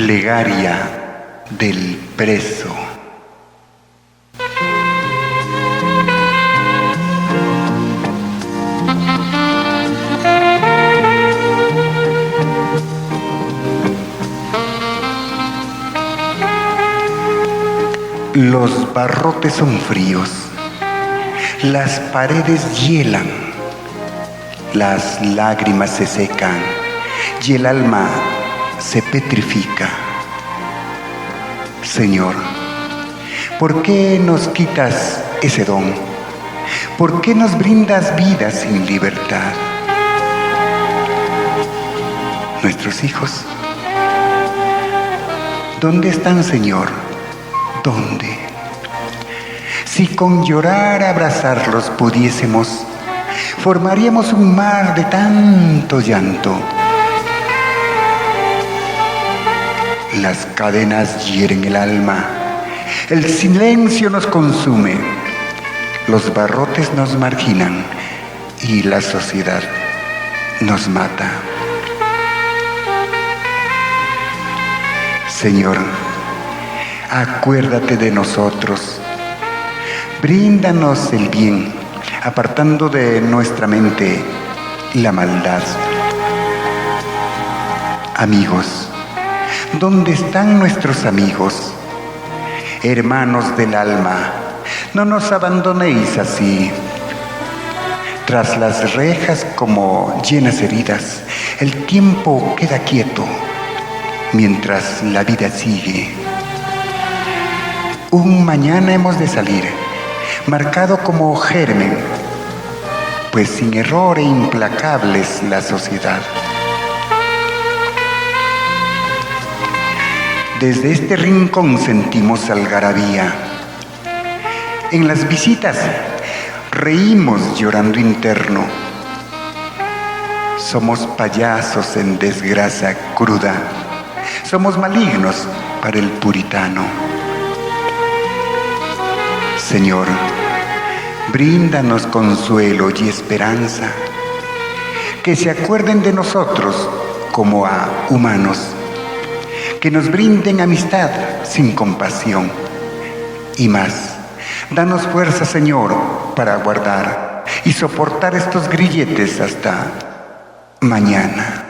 Plegaria del preso. Los barrotes son fríos, las paredes hielan, las lágrimas se secan y el alma se petrifica. Señor, ¿por qué nos quitas ese don? ¿Por qué nos brindas vida sin libertad? Nuestros hijos, ¿dónde están, Señor? ¿Dónde? Si con llorar abrazarlos pudiésemos, formaríamos un mar de tanto llanto. Las cadenas hieren el alma, el silencio nos consume, los barrotes nos marginan y la sociedad nos mata. Señor, acuérdate de nosotros, bríndanos el bien, apartando de nuestra mente la maldad. Amigos, ¿dónde están nuestros amigos? Hermanos del alma, no nos abandonéis así. Tras las rejas como llenas heridas, el tiempo queda quieto, mientras la vida sigue. Un mañana hemos de salir, marcado como germen, pues sin error e implacable es la sociedad. Desde este rincón sentimos algarabía. En las visitas reímos llorando interno. Somos payasos en desgracia cruda. Somos malignos para el puritano. Señor, bríndanos consuelo y esperanza. Que se acuerden de nosotros como a humanos. Que nos brinden amistad sin compasión. Y más, danos fuerza, Señor, para aguardar y soportar estos grilletes hasta mañana.